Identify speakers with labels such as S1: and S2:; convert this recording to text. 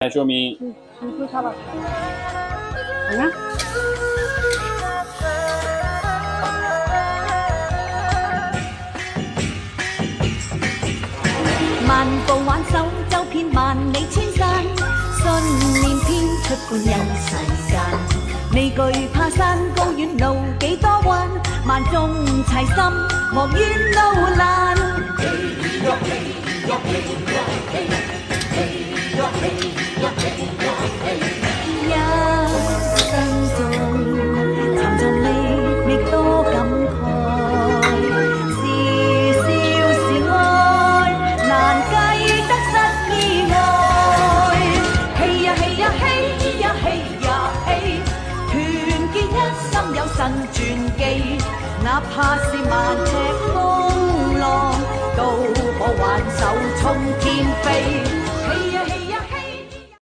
S1: show me.
S2: Itu salah. Tengah.
S3: 漫步挽手，走遍萬里千山，信念編出半人世間。未懼怕山高遠路幾多彎，萬眾齊心莫怨路難。一生中尋尋覓覓多感慨，是笑是愛，難計得失意外。嘿呀嘿呀嘿呀嘿呀嘿，團結一心有神傳記，哪怕是萬